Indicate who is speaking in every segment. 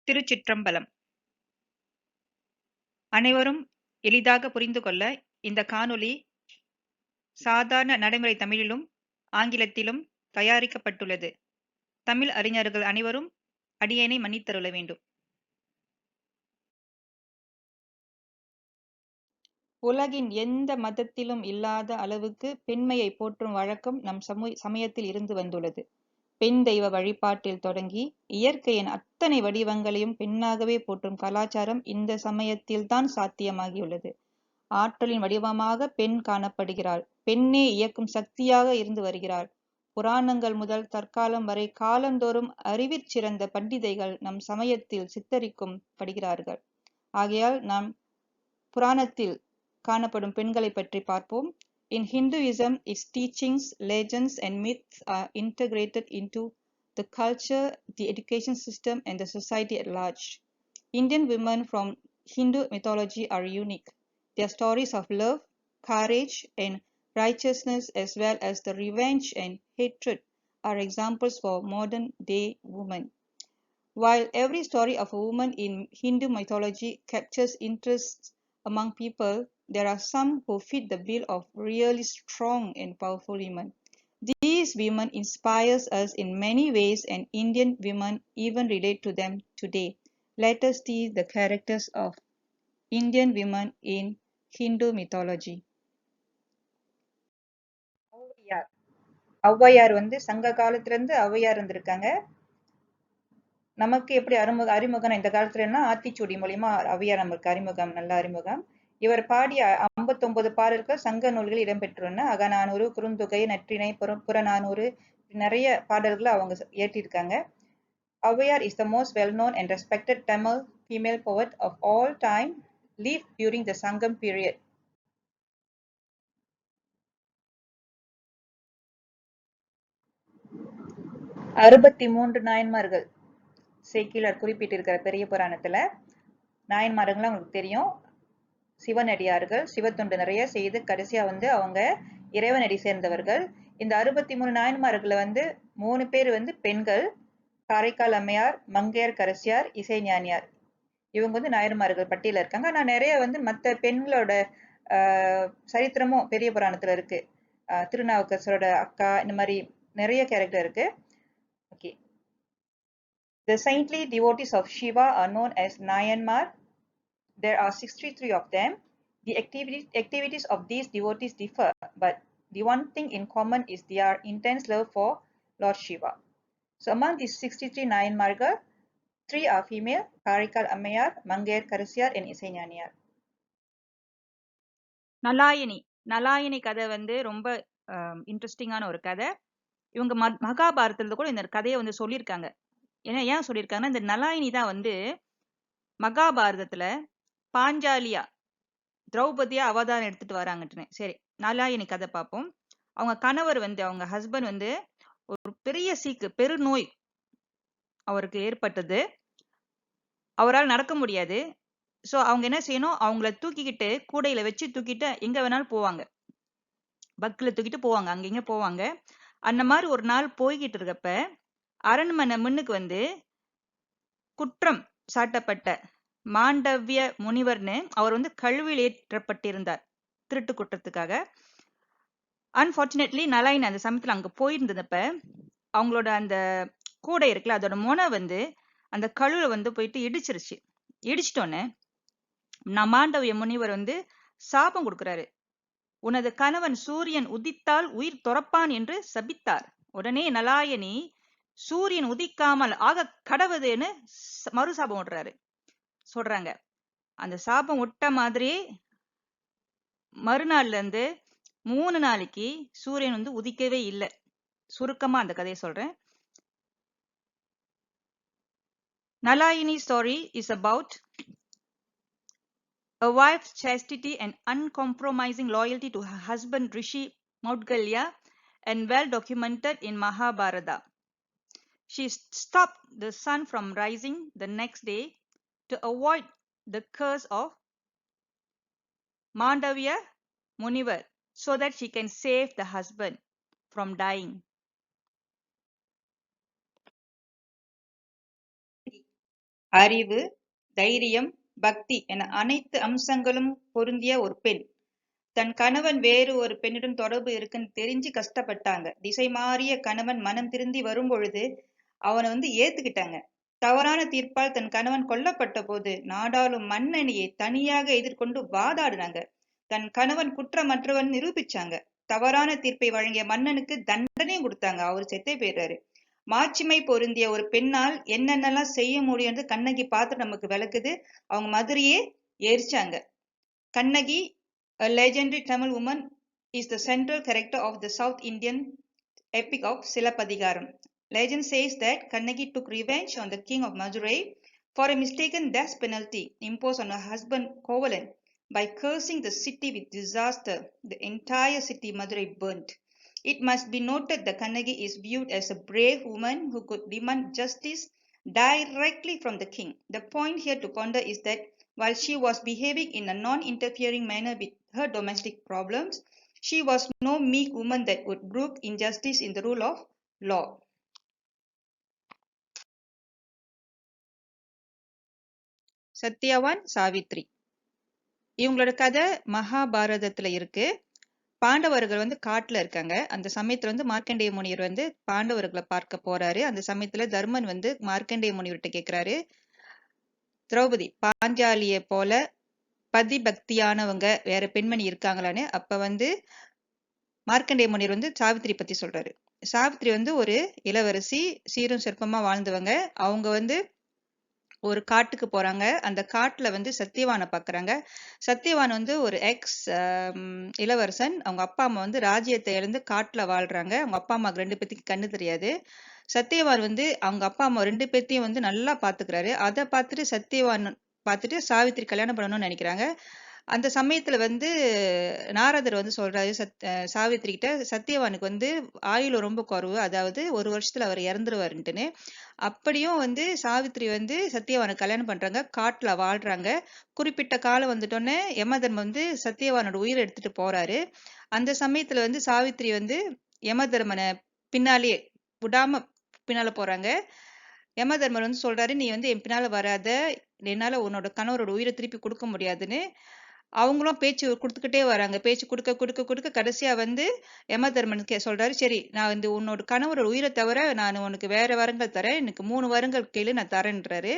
Speaker 1: திருச்சிற்றம்பலம். அனைவரும் எளிதாக புரிந்து கொள்ள இந்த காணொளி சாதாரண நடைமுறை தமிழிலும் ஆங்கிலத்திலும் தயாரிக்கப்பட்டுள்ளது. தமிழ் அறிஞர்கள் அனைவரும் அடியேனை மன்னித்தருள வேண்டும். உலகின் எந்த மதத்திலும் இல்லாத அளவுக்கு பெண்மையை போற்றும் வழக்கம் நம் சமயத்தில் இருந்து வந்துள்ளது. பெண் தெய்வ வழிபாட்டில் தொடங்கி இயற்கையின் அத்தனை வடிவங்களையும் பெண்ணாகவே போற்றும் கலாச்சாரம் இந்த சமயத்தில்தான் சாத்தியமாகியுள்ளது. ஆற்றலின் வடிவமாக பெண் காணப்படுகிறாள். பெண்ணே இயக்கும் சக்தியாக இருந்து வருகிறாள். புராணங்கள் முதல் தற்காலம் வரை காலந்தோறும் அறிவிற் சிறந்த பண்டிதைகள் நம் சமயத்தில் சித்தரிக்கும் படுகிறார்கள். ஆகையால் நாம் புராணத்தில் காணப்படும் பெண்களை பற்றி பார்ப்போம். In Hinduism, its teachings, legends and myths are integrated into the culture, the education system and the society at large. Indian women from Hindu mythology are unique. Their stories of love, courage and righteousness as well as the revenge and hatred are examples for modern day women. While every story of a woman in Hindu mythology captures interest among people, there are some who fit the bill of really strong and powerful women. These women inspires us in many ways and Indian women even relate to them today. Let us see the characters of Indian women in Hindu mythology. Avvaiyar சங்க காலத்துல இருந்து ஔவையார் இருந்திருக்காங்க. நமக்கு எப்படி அறிமுகம் இந்த காலத்துலன்னா ஆத்திச்சூடி மூலியமா ஔவையார் நமக்கு அறிமுகம், நல்ல அறிமுகம். இவர் பாடிய 59 பாடல்கள் சங்க நூல்களில் இடம்பெற்றுள்ளன. அகநானூறு, குறுந்தொகை, நற்றிணை, புறநானூறு, நிறைய பாடல்களை அவங்க இயற்றியிருக்காங்க. Avvaiyar is the most well-known and respected Tamil female poet of all time, lived during the Sangam period. அறுபத்தி 3 நாயன்மார்கள் சேக்கிழார் குறிப்பிட்டிருக்கிற பெரிய புராணத்துல. நாயன்மார்கள் உங்களுக்கு தெரியும், சிவனடியார்கள், சிவத்தொண்டு நிறைய செய்து கடைசியா அவங்க இறைவனடி சேர்ந்தவர்கள். இந்த 63 நாயன்மார்களை 3 பேர் பெண்கள், காரைக்கால் அம்மையார், மங்கையர்க்கரசியார், இசைஞானியார். இவங்க நாயன்மார்கள் பட்டியல இருக்காங்க. ஆனா நிறைய மற்ற பெண்களோட சரித்திரமும் பெரிய புராணத்துல இருக்கு. திருநாவுக்கரசரோட அக்கா, இந்த மாதிரி நிறைய கேரக்டர் இருக்கு. Okay. The saintly devotees of Shiva are known as Nayanmar. There are 63 of them. The activities of these devotees differ, but the one thing in common is their intense love for Lord Shiva. So among these 63 Nayanmargal, 3 are female: Karikal Ammayar, Mangayarkarasyar and Isaignaniyar. Nalayini கதை ரொம்ப இன்ட்ரெஸ்டிங்கான ஒரு கதை. இவங்க மகாபாரதத்துல கூட இந்த கதையை சொல்லியிருக்காங்க. ஏன் சொல்லியிருக்காங்கன்னா, இந்த நலாயினி தான் மகாபாரதத்துல பாஞ்சாலியா திரௌபதியா அவதாரம் எடுத்துட்டு வராங்கன்னு. சரி, நலாயினி கதை பார்ப்போம். அவங்க கணவர் அவங்க ஹஸ்பண்ட் ஒரு பெரிய பெருநோய் அவருக்கு ஏற்பட்டது. அவரால் நடக்க முடியாது. சோ அவங்க என்ன செய்யணும், அவங்கள தூக்கிக்கிட்டு கூடையில வச்சு தூக்கிட்டு எங்க வேணாலும் போவாங்க. பக்ல தூக்கிட்டு போவாங்க, அங்க இங்க போவாங்க. அந்த மாதிரி ஒரு நாள் போய்கிட்டு இருக்கப்ப அரண்மனை முன்னுக்கு குற்றம் சாட்டப்பட்ட மாண்டவிய முனிவர்னு அவர் கழுவில் ஏற்றப்பட்டிருந்தார் திருட்டு குற்றத்துக்காக. அன்பார்ச்சுனேட்லி நலாயின் அந்த சமயத்துல அங்க போயிருந்தப்ப அவங்களோட அந்த கூடை இருக்குல்ல, அதோட முனை அந்த கழுவுல போயிட்டு இடிச்சிருச்சு. இடிச்சிட்டோன்னு மாண்டவிய முனிவர் சாபம் கொடுக்கிறாரு. உனது கணவன் சூரியன் உதித்தால் உயிர் துறப்பான் என்று சபித்தார். உடனே நலாயனி சூரியன் உதிக்காமல் ஆக கடவுதுன்னு மறுசாபம் விடுறாரு. சொல்றாங்க அந்த சாபம் விட்ட மாதிரியே மறுநாள்ல இருந்து 3 நாளைக்கு சூரியன் உதிக்கவே இல்லை. சுருக்கமா அந்த கதையை சொல்றேன். Nalayini story is about a wife's chastity and uncompromising loyalty to her husband Rishi Maudgalya, and well documented in Mahabharata. She stopped the sun from rising the next day to avoid the curse of Mandavya Munivar, so that she can save the husband from dying. அறிவு, தைரியம், பக்தி என அனைத்து அம்சங்களும் பொருந்திய ஒரு பெண். தன் கணவன் வேறு ஒரு பெண்ணுடன் தொடர்பு இருக்குன்னு தெரிஞ்சு கஷ்டப்பட்டாங்க. திசை மாறிய கணவன் மனம் திருந்தி வரும்பொழுது அவனை ஏத்துக்கிட்டாங்க. தவறான தீர்ப்பால் தன் கணவன் கொல்லப்பட்ட போது நாடாளும் மன்னனியை தனியாக எதிர்கொண்டு வாதாடினாங்க. தன் கணவன் குற்றமற்றவன் நிரூபிச்சாங்க. தவறான தீர்ப்பை வழங்கிய மன்னனுக்கு தண்டனையும் கொடுத்தாங்க. அவர் செத்தே போயிடுறாரு. மாட்சிமை பொருந்திய ஒரு பெண்ணால் என்னென்னலாம் செய்ய முடியும்னு கண்ணகி பார்த்து நமக்கு விளக்குது. அவங்க மதுரையே எரிச்சாங்க. Kannagi, a legendary Tamil woman, is the central character of the South Indian epic of Silappadigaram. Legend says that Kannagi took revenge on the king of Madurai for a mistaken death penalty imposed on her husband Kovalan by cursing the city with disaster. The entire city Madurai burnt. It must be noted that Kannagi is viewed as a brave woman who could demand justice directly from the king. The point here to ponder is that while she was behaving in a non-interfering manner with her domestic problems, she was no meek woman that would brook injustice in the rule of law. Satyavan, Savitri இவங்களோட கதை மகாபாரதத்துல இருக்கு. பாண்டவர்கள் காட்டுல இருக்காங்க. அந்த சமயத்துல மார்க்கண்டேய முனிவர் பாண்டவர்களை பார்க்க போறாரு. அந்த சமயத்துல தர்மன் மார்க்கண்டேய முனிவர்கிட்ட கேக்குறாரு, திரௌபதி பாஞ்சாலிய போல பதிபக்தியானவங்க வேற பெண்மணி இருக்காங்களான்னு. அப்ப மார்க்கண்டேய முனிவர் சாவித்திரி பத்தி சொல்றாரு. சாவித்திரி ஒரு இளவரசி, சீரும் சிற்பமா வாழ்ந்தவங்க. அவங்க ஒரு காட்டுக்கு போறாங்க. அந்த காட்டுல சத்தியவானை பாக்குறாங்க. சத்தியவான் ஒரு எக்ஸ் இளவரசன். அவங்க அப்பா அம்மா ராஜ்யத்தை இழந்து காட்டுல வாழ்றாங்க. அவங்க அப்பா அம்மாக்கு 2 பேத்துக்கு கண்ணு தெரியாது. சத்தியவான் அவங்க அப்பா அம்மா 2 பேத்தையும் நல்லா பாத்துக்கிறாரு. அதை பார்த்துட்டு சத்தியவான் பார்த்துட்டு சாவித்திரி கல்யாணம் பண்ணணும்னு நினைக்கிறாங்க. அந்த சமயத்துல நாரதர் சொல்றாரு சாவித்திரி கிட்ட, சத்தியவானுக்கு ஆயுள் ரொம்ப குறைவு, அதாவது 1 வருஷத்துல அவர் இறந்துருவாருன்ட்டுன்னு. அப்படியும் சாவித்திரி சத்தியவானுக்கு கல்யாணம் பண்றாங்க. காட்டுல வாழ்றாங்க. குறிப்பிட்ட காலம் வந்துட்டோன்னே யமதர்மன் சத்தியவானோட உயிரை எடுத்துட்டு போறாரு. அந்த சமயத்துல சாவித்திரி யமதர்மனை பின்னாலே விடாம பின்னால போறாங்க. யமதர்மர் சொல்றாரு, நீ என் பின்னால வராத, என்னால உன்னோட கணவரோட உயிரை திருப்பி கொடுக்க முடியாதுன்னு. அவங்களும் பேச்சு கொடுத்துக்கிட்டே வராங்க. பேச்சு கொடுக்க கொடுக்க கொடுக்க கடைசியா யமதர்மன் சொல்றாரு, சரி நான் உன்னோட கணவரோட உயிரை தவிர நான் உனக்கு வேற வரங்கள் தரேன், எனக்கு 3 வரங்கள் கேளு, நான் தரேன்றாரு.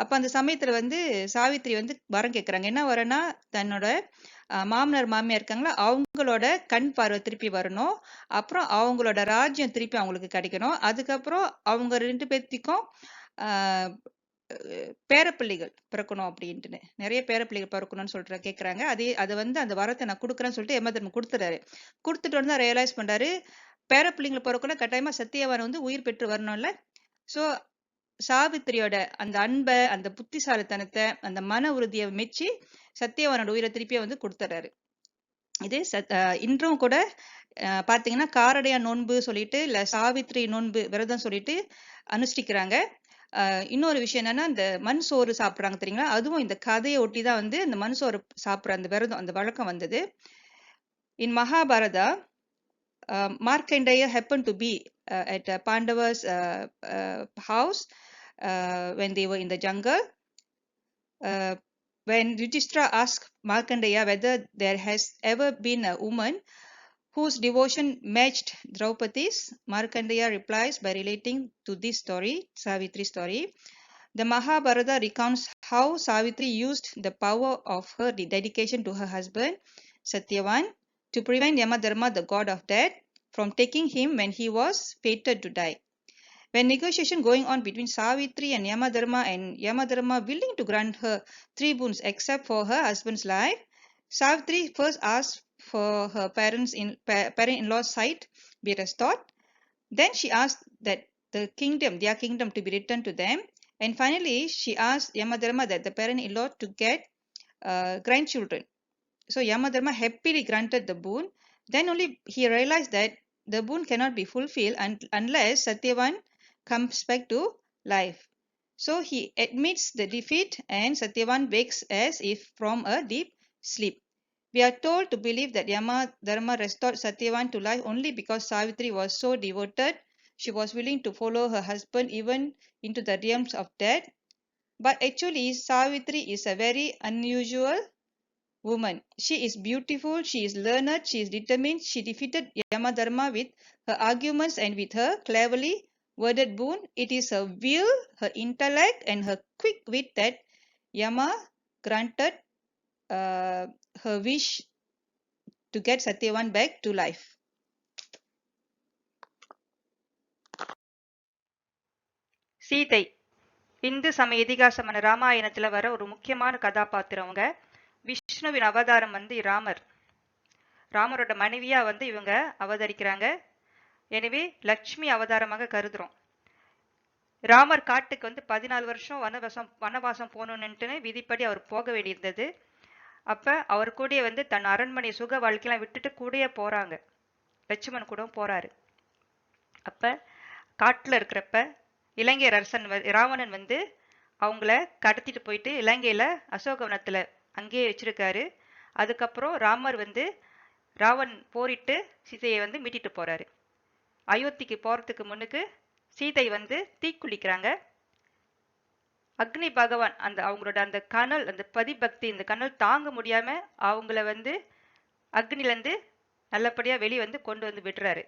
Speaker 1: அப்ப அந்த சமயத்துல சாவித்திரி வரம் கேட்கறாங்க. என்ன வரனா, தன்னோட மாமனார் மாமியார் இருக்காங்களா, அவங்களோட கண் பார்வை திருப்பி வரணும், அப்புறம் அவங்களோட ராஜ்யம் திருப்பி அவங்களுக்கு கிடைக்கணும், அதுக்கப்புறம் அவங்க 2 பேத்துக்கும் பேரப்பிள்ளைகள் பிறக்கணும் அப்படின்ட்டு, நிறைய பேரப்பிள்ளைகள் பிறக்கணும்னு கேக்குறாங்க. அதை அந்த வரத்தை நான் கொடுக்குறேன்னு சொல்லிட்டு யமதர்மன் கொடுத்துறாரு. கொடுத்துட்டு ரியலைஸ் பண்றாரு, பேரப்பிள்ளைங்களை பிறக்கணும், கட்டாயமா சத்தியவான் உயிர் பெற்று வரணும்ல. சோ சாவித்திரியோட அந்த அன்பை, அந்த புத்திசாலித்தனத்தை, அந்த மன உறுதியை மெச்சி சத்தியவானோட உயிரை திருப்பி கொடுத்துறாரு. இது இன்றும் கூட பாத்தீங்கன்னா காரடையா நோன்பு சொல்லிட்டு, இல்ல சாவித்திரி நோன்பு விரதம் சொல்லிட்டு அனுஷ்டிக்கிறாங்க. இன்னொரு விஷயம் என்னன்னா, இந்த மண் சோறு சாப்பிடுறாங்க தெரியுங்களா, அதுவும் இந்த கதையை ஒட்டிதான் இந்த மண் சோறு சாப்பிடுற அந்த விரதம், அந்த வழக்கம் வந்தது. In Mahabharata, Markandeya happened to be at Pandava's house when they were in the jungle. When Yudhishthira asked Markandeya whether there has ever been a woman whose devotion matched Draupadi's, Markandeya replies by relating to this story, Savitri story. The Mahabharata recounts how Savitri used the power of her dedication to her husband, Satyavan, to prevent Yamadharma, the god of death, from taking him when he was fated to die. When negotiation going on between Savitri and Yamadharma willing to grant her 3 boons except for her husband's life, Savitri first asked for her parent-in-law's sight be restored. Then she asked that their kingdom to be returned to them. And finally, she asked Yamadharma that the parent-in-law to get grandchildren. So Yamadharma happily granted the boon. Then only he realized that the boon cannot be fulfilled unless Satyavan comes back to life. So he admits the defeat and Satyavan wakes as if from a deep sleep. We are told to believe that Yamadharma restored Satyavan to life only because Savitri was so devoted. She was willing to follow her husband even into the realms of death. But actually, Savitri is a very unusual woman. She is beautiful, she is learned, she is determined. She defeated Yamadharma with her arguments and with her cleverly worded boon. It is her will, her intellect, and her quick wit that Yama granted her wish to get Satyavan back to life. Sita Hindu சமய இதிகாசமான ராமாயணத்துல வர ஒரு முக்கியமான கதாபாத்திரம். அவங்க விஷ்ணுவின் அவதாரம் ராமர். ராமரோட மனைவியா இவங்க அவதரிக்கிறாங்க. எனவே லட்சுமி அவதாரமாக கருதுறோம். ராமர் காட்டுக்கு 14 வருஷம் வனவாசம் போகணும்னுட்டு விதிப்படி அவர் போக வேண்டியிருந்தது. அப்ப அவர் கூட தன் அரண்மனை சுக வாழ்க்கையெல்லாம் விட்டுட்டு கூடயே போறாங்க. லட்சுமணன் கூட போறாரு. அப்ப காட்டுல இருக்கிறப்ப இலங்கை அரசன் ராவணன் அவங்கள கடத்திட்டு போயிட்டு இலங்கையில அசோகவனத்துல அங்கேயே வச்சிருக்காரு. அதுக்கப்புறம் ராமர் ராவன் போரிட்டு சீதையை மீட்டிட்டு போறாரு. அயோத்திக்கு போறதுக்கு முன்னுக்கு சீதை தீக்குளிக்கிறாங்க. அக்னி பகவான் அவங்களோட அந்த கனல், அந்த பதிபக்தி, இந்த கனல் தாங்க முடியாம அவங்கள அக்னில இருந்து நல்லபடியா வெளியே கொண்டு விடுறாரு.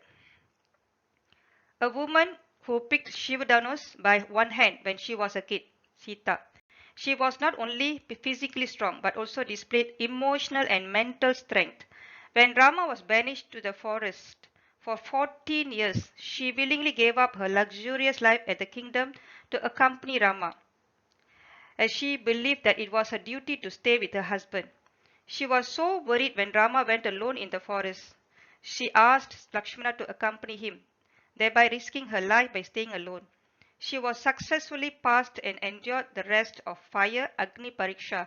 Speaker 1: A woman who picked Shivadanush by one hand when she was a kid, Sita. She was not only physically strong but also displayed emotional and mental strength. When Rama was banished to the forest for 14 years, she willingly gave up her luxurious life at the kingdom to accompany Rama, as she believed that it was her duty to stay with her husband. She was so worried when Rama went alone in the forest. She asked Lakshmana to accompany him, thereby risking her life by staying alone. She was successfully passed and endured the rest of fire Agni Pariksha.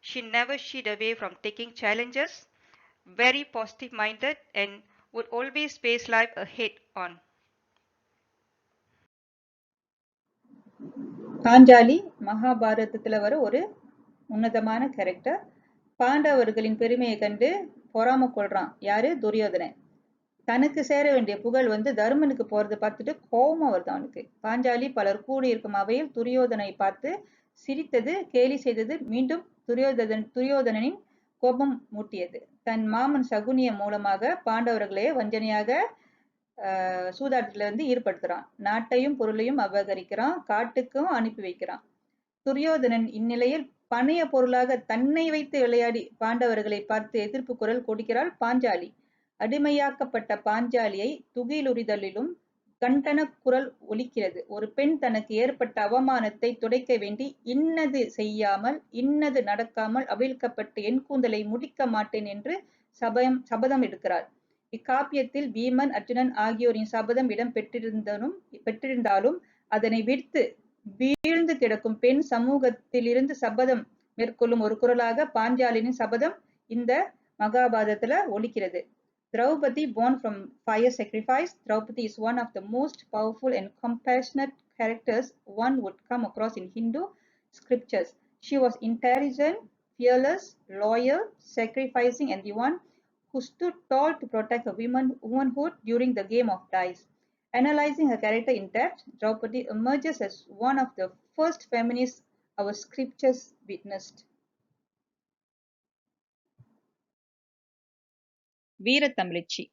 Speaker 1: She never shied away from taking challenges, very positive minded, and would always face life ahead on. Panchali மகாபாரதத்துல வர ஒரு உன்னதமான character. பாண்டவர்களின் பெருமையை கண்டு பொறாம கொள்றான். யாரு? துரியோதனன். தனக்கு சேர வேண்டிய புகழ் தருமனுக்கு போறது பார்த்துட்டு கோபமா வருது அவனுக்கு. பாஞ்சாலி பலர் கூடியிருக்கும் அவையில் துரியோதனை பார்த்து சிரித்தது, கேலி செய்தது மீண்டும் துரியோதனனின் கோபம் மூட்டியது. தன் மாமன் சகுனிய மூலமாக பாண்டவர்களே வஞ்சனையாக சூதாட்டத்துல ஈடுபடுத்துறான். நாட்டையும் பொருளையும் அபகரிக்கிறான். காட்டுக்கும் அனுப்பி வைக்கிறான். துரியோதனன் இந்நிலையில் பணைய பொருளாக தன்னை வைத்து விளையாடி பாண்டவர்களை பார்த்து எதிர்ப்பு குரல் கொடுக்கிறாள் பாஞ்சாலி. அடிமையாக்கப்பட்ட பாஞ்சாலியை துகிலுரிதலிலும் கண்டன குரல் ஒலிக்கிறது. ஒரு பெண் தனக்கு ஏற்பட்ட அவமானத்தை துடைக்க வேண்டி இன்னது செய்யாமல் இன்னது நடக்காமல் அவிழ்க்கப்பட்டு என் கூந்தலை முடிக்க மாட்டேன் என்று சபதம் எடுக்கிறாள். இக்காப்பியத்தில் பீமன், அர்ஜுனன் ஆகியோரின் சபதம் இடம் பெற்றிருந்தாலும் அதனை விடுத்து வீழ்ந்து கிடக்கும் பெண் சமூகத்திலிருந்து சபதம் மேற்கொள்ளும் ஒரு குரலாக பாஞ்சாலியின் சபதம் இந்த மகாபாரதத்துல ஒலிக்கிறது. Draupadi, born from fire sacrifice, Draupadi is one of the most powerful and compassionate characters one would come across in Hindu scriptures. She was intelligent, fearless, loyal, sacrificing, and the one who stood tall to protect her womanhood during the game of dice. Analyzing her character in depth, Draupadi emerges as one of the first feminists our scriptures witnessed. வீரத்தமிழச்சி.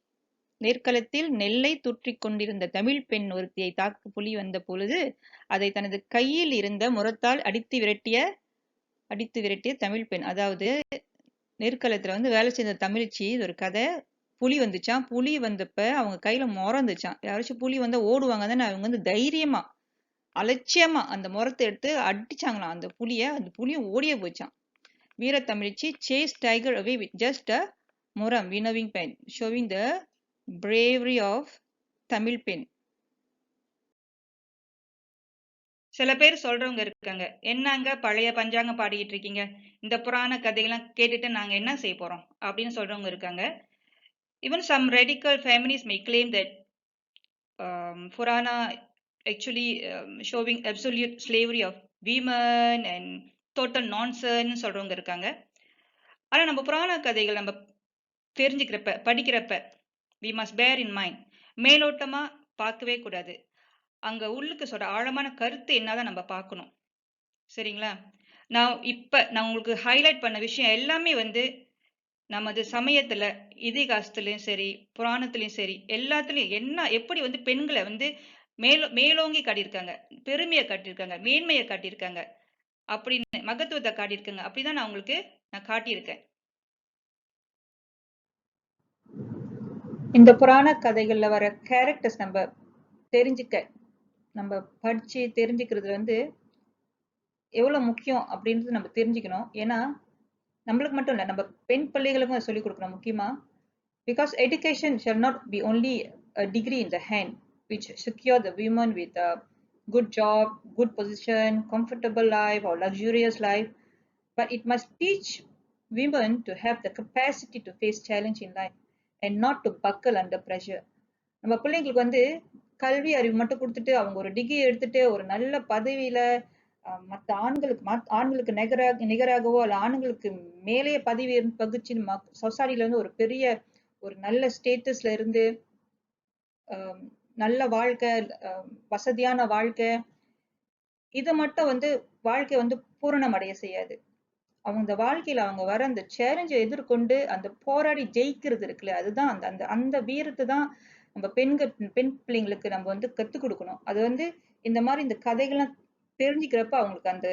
Speaker 1: நேர்க்களத்தில் நெல்லை தூற்றிக் கொண்டிருந்த தமிழ் பெண் ஒருத்தியை தாக்கு புலி வந்த பொழுது அதை தனது கையில் இருந்த முரத்தால் அடித்து விரட்டிய தமிழ் பெண். அதாவது நெற்களத்துல வேலை செய்த தமிழச்சி. இது ஒரு கதை. புலி வந்துச்சான். புலி வந்தப்ப அவங்க கையில முறம் இருந்துச்சான். யாராச்சும் புலி ஓடுவாங்க தானே. அவங்க தைரியமா அலட்சியமா அந்த முரத்தை எடுத்து அடிச்சாங்களாம் அந்த புலியும் ஓடியே போச்சான். வீரத்தமிழச்சி chased tiger away with just a muram winnowing pen, showing the bravery of Tamil பெண். சில பேர் சொல்றவங்க இருக்காங்க, என்னங்க பழைய பஞ்சாங்கம் பாடிட்டு இருக்கீங்க, இந்த புராண கதைகள்லாம் கேட்டுட்டு நாங்க என்ன செய்ய போறோம் அப்படின்னு சொல்றவங்க இருக்காங்க. Even some radical feminists may claim that Purana actually showing absolute slavery of women and total nonsense சொல்றவங்க இருக்காங்க. ஆனா நம்ம புராண கதைகள் நம்ம படிக்கிறப்ப we must bear in mind, மேலோட்டமா பார்க்கவே கூடாது. அங்க உள்ளுக்கு சொல்ற ஆழமான கருத்து என்னதான் நம்ம பார்க்கணும். சரிங்களா? நான் உங்களுக்கு ஹைலைட் பண்ண விஷயம் எல்லாமே வந்து நமது சமயத்துல, இதிகாசத்திலயும் சரி, புராணத்திலயும் சரி, எல்லாத்துலயும் எப்படி வந்து பெண்கள வந்து மேலோங்கி காட்டியிருக்காங்க. பெருமைய காட்டியிருக்காங்க. மேன்மைய காட்டியிருக்காங்க. அப்படின்னு மகத்துவத்த காட்டியிருக்காங்க. அப்படிதான் நான் காட்டியிருக்கேன். இந்த புராண கதைகள்ல வர கேரக்டர்ஸ் நம்ம படிச்சு தெரிஞ்சுக்கிறது வந்து எவ்வளவு முக்கியம் அப்படின்றது நம்ம தெரிஞ்சுக்கணும். ஏன்னா நம்மளுக்கு மட்டும் இல்ல, நம்ம பெண் பிள்ளைகளுக்கும் அதை சொல்லிக் கொடுக்கணும் முக்கியமா. Because education shall not be only a degree in the hand, which secure the women with a good job, good position, comfortable life, or luxurious life, but it must teach women to have the capacity to face challenge in life and not to buckle under pressure. நம்ம பிள்ளைங்களுக்கு வந்து கல்வி அறிவு மட்டும் கொடுத்துட்டு அவங்க ஒரு degree எடுத்துட்டு ஒரு நல்ல பதவியில மற்ற ஆண்களுக்கு நிகராகவோ அல்ல ஆண்களுக்கு மேலேயே பதவி பகிச்சு சொசைட்டில இருந்து ஒரு பெரிய ஒரு நல்ல ஸ்டேட்டஸ்ல இருந்து நல்ல வாழ்க்கை, வசதியான வாழ்க்கை, இதை மட்டும் வந்து வாழ்க்கை வந்து பூரணம் அடைய செய்யாது. அவங்க வாழ்க்கையில அவங்க வர அந்த சேலஞ்சை எதிர்கொண்டு அந்த போராடி ஜெயிக்கிறது இருக்குல்ல, அதுதான் அந்த அந்த அந்த வீரத்தை தான் நம்ம பெண் பிள்ளைங்களுக்கு நம்ம வந்து கத்துக் கொடுக்கணும். அது வந்து இந்த மாதிரி இந்த கதைகள்லாம் தெரிஞ்சுக்கிறப்ப அவங்களுக்கு அந்த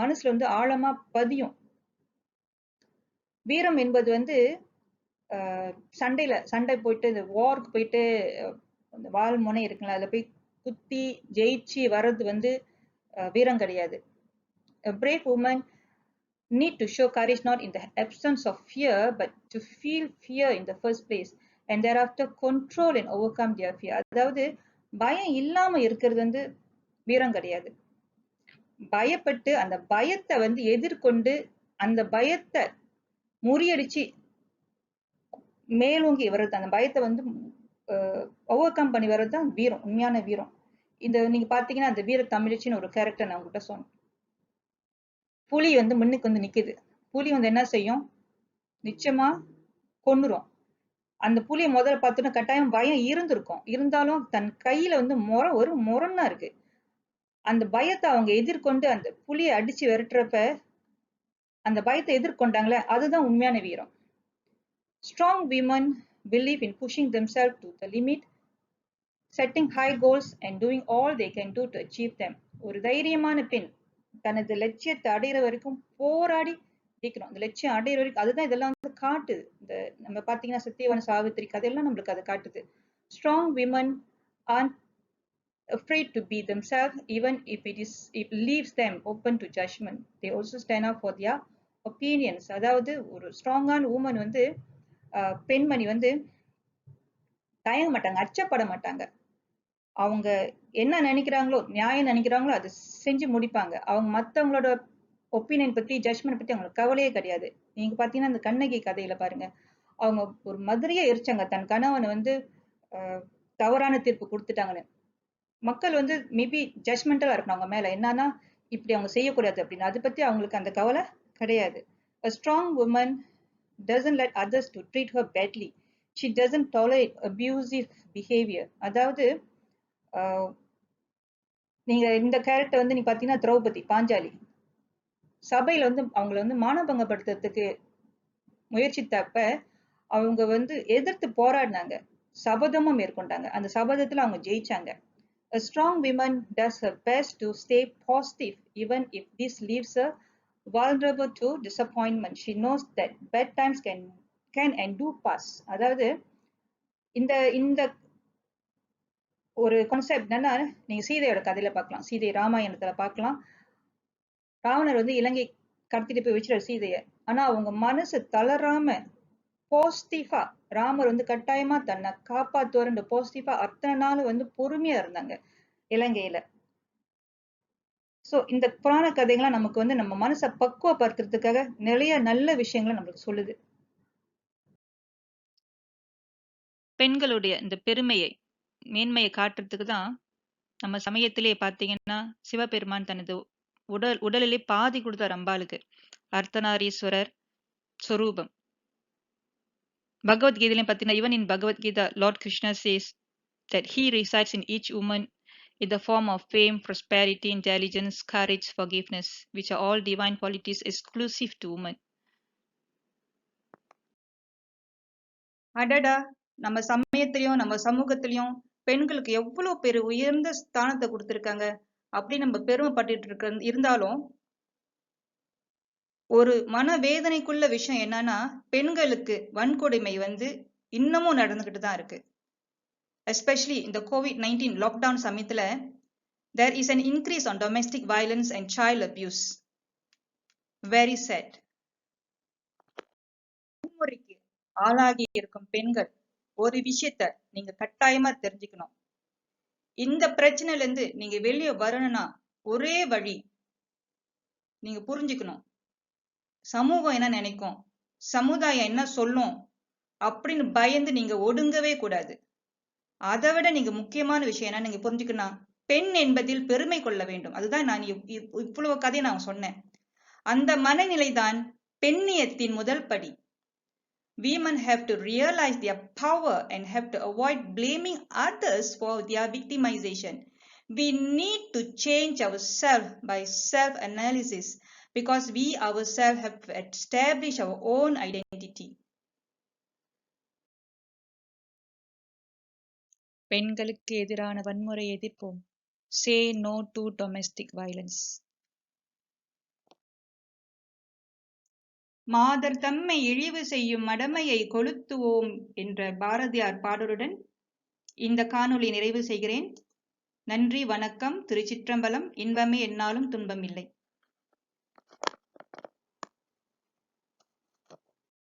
Speaker 1: மனசுல வந்து ஆழமா பதியும். வீரம் என்பது வந்து சண்டை போயிட்டு இந்த வார்க்கு போயிட்டு அந்த வால் முனை இருக்குங்களா, அதுல போய் குத்தி ஜெயிச்சு வர்றது வந்து வீரம் கிடையாது. A brave woman need to show courage not in the absence of fear, but to feel fear in the first place and thereafter control and overcome their fear. அதாவது பயம் இல்லாம இருக்கிறது வந்து வீரம் கிடையாது. பயப்பட்டு அந்த பயத்தை வந்து எதிர்கொண்டு அந்த பயத்தை முறியடிச்சு மேலோங்கி வர்றது, அந்த பயத்தை வந்து ஓவர் கம் பண்ணி வர்றது தான் வீரம், உண்மையான வீரம். நீங்க பாத்தீங்கன்னா அந்த வீர தமிழச்சின்னு ஒரு கேரக்டர் நான் உங்ககிட்ட சொன்னேன். புலி வந்து முன்னுக்கு வந்து நிக்குது. புலி வந்து என்ன செய்யும்? நிச்சயமா கொன்னுரும். அந்த புலியை முதல்ல பார்த்தோன்னா கட்டாயம் பயம் இருந்திருக்கும். இருந்தாலும் தன் கையில வந்து ஒரு முரணா இருக்கு. அந்த பயத்தை அவங்க எதிர்கொண்டு அந்த புலியை அடிச்சு விரட்டுறப்ப அந்த பயத்தை எதிர்கொண்டாங்களே, அதுதான் உண்மையான வீரம். Strong women believe in pushing themselves to the limit, setting high goals and doing all they can do to achieve them. ஒரு தைரியமான பெண் தனது லட்சியத்தை அடையிற வரைக்கும் போராடி ஜெயிக்கணும். அந்த லட்சியம் அடையிற வரைக்கும் அதுதான் இதெல்லாம் வந்து காட்டுது. இந்த நம்ம பாத்தீங்கன்னா சத்தியவான் சாவித்திரி கதையெல்லாம் நம்மளுக்கு அதை காட்டுது. Strong women aren't afraid to be themselves even if it leaves them open to judgment. They also stand up for their opinions. அதாவது ஒரு ஸ்ட்ராங்கான உமன் வந்து பெண்மணி வந்து தயங்க மாட்டாங்க, அச்சப்பட மாட்டாங்க. அவங்க என்ன நினைக்கிறாங்களோ, நியாயம் நினைக்கிறாங்களோ அதை செஞ்சு முடிப்பாங்க. அவங்க மத்தவங்களோட ஒப்பீனியன் பத்தி, ஜட்ஜ்மெண்ட் பத்தி அவங்களுக்கு கவலையே கிடையாது. நீங்க பாத்தீங்கன்னா இந்த கண்ணகி கதையில பாருங்க, அவங்க ஒரு மதுரையே எரிச்சாங்க தன் கணவனை வந்து தவறான தீர்ப்பு கொடுத்துட்டாங்கன்னு. மக்கள் வந்து மேபி ஜட்ஜ்மெண்டலா இருக்கணும் அவங்க மேல, என்னன்னா இப்படி அவங்க செய்யக்கூடாது அப்படின்னு. அதை பத்தி அவங்களுக்கு அந்த கவலை கிடையாது. A strong woman doesn't let others to treat her badly. She doesn't tolerate abusive behavior. அதாவது நீங்க இந்த கேரக்டர் வந்து நீங்க பாத்தீங்கன்னா திரௌபதி, பாஞ்சாலி சபையில வந்து அவங்களை வந்து மானபங்கப்படுத்துறதுக்கு முயற்சித்தப்ப அவங்க வந்து எதிர்த்து போராடினாங்க, சபதமும் மேற்கொண்டாங்க. அந்த சபதத்துல அவங்க ஜெயிச்சாங்க. A strong woman does her best to stay positive even if this leaves her vulnerable to disappointment. She knows that bad times can and do pass. அதாவது இந்த இந்த ஒரு கான்செப்ட் என்னன்னா, நீங்க சீதையோட கதையில பார்க்கலாம், சீதை ராமாயணத்துல பார்க்கலாம். ராவணர் வந்து இலங்கை கடத்திட்டு போய் வச்சிருக்காரு சீதைய. ஆனா அவங்க மனசு தளராம பாசிட்டிவா ராமர் வந்து கட்டாயமா தன்னை காப்பாத்துவாருன்ற பாசிட்டிவா அத்தனை நாள் வந்து பொறுமையா இருந்தாங்க இலங்கையில. சோ இந்த புராண கதைகள்லாம் நமக்கு வந்து நம்ம மனசை பக்குவப்படுத்துறதுக்காக நிறைய நல்ல விஷயங்களை நம்மளுக்கு சொல்லுது. பெண்களுடைய இந்த பெருமையை, மேன்மையை காட்டுறதுக்கு தான் நம்ம சமயத்திலே பாத்தீங்கன்னா சிவபெருமான் தனது உடலிலே பாதி கொடுத்தார் அம்பாளுக்கு, அர்த்தநாரீஸ்வரர் ஸ்வரூபம். பகவத்கீதையிலும் பார்த்தீங்கன்னா, even in Bhagavad Gita, Lord Krishna says that he resides in each woman in the form of fame, prosperity, intelligence, courage, forgiveness, which are all divine qualities exclusive to women. அடடா, நம்ம சமயத்திலையும் நம்ம சமூகத்திலையும் பெண்களுக்கு எவ்வளவு பேர் உயர்ந்த ஸ்தானத்தை கொடுத்திருக்காங்க அப்படி நம்ம பெருமைப்பட்டு இருந்தாலும் ஒரு மனவேதனைக்குள்ள விஷயம் என்னன்னா பெண்களுக்கு வன்கொடுமை இன்னமும் நடந்துகிட்டு தான் இருக்கு. எஸ்பெஷலி இந்த COVID-19 லாக்டவுன் சமயத்துல there is an increase on domestic violence and child abuse. Very sad. வன்முறைக்கு ஆளாகி இருக்கும் பெண்கள் ஒரு விஷயத்த நீங்க கட்டாயமா தெரிஞ்சுக்கணும். இந்த பிரச்சனையில இருந்து நீங்க வெளியே வரணும்னா ஒரே வழி நீங்க புரிஞ்சுக்கணும். சமூகம் என்ன நினைக்கும், சமுதாயம் என்ன சொல்லும் அப்படின்னு பயந்து நீங்க ஒடுங்கவே கூடாது. அதை விட நீங்க முக்கியமான விஷயம் என்ன நீங்க புரிஞ்சுக்கணும், பெண் என்பதில் பெருமை கொள்ள வேண்டும். அதுதான் நான் இவ்வளவு கதையை நான் சொன்னேன். அந்த மனநிலைதான் பெண்ணியத்தின் முதல் படி. Women have to realize their power and have to avoid blaming others for their victimization. We need to change ourselves by self-analysis because we ourselves have established our own identity. பெண்களுக்கு எதிரான வன்முறை எதிர்ப்போம். Say no to domestic violence. மாதர் தம்மை இழிவு செய்யும் மடமையை கொளுத்துவோம் என்ற பாரதியார் பாடலுடன் இந்த காணொளி நிறைவு செய்கிறேன். நன்றி, வணக்கம். திருச்சிற்றம்பலம். இன்பமே எந்நாளும் துன்பமில்லை.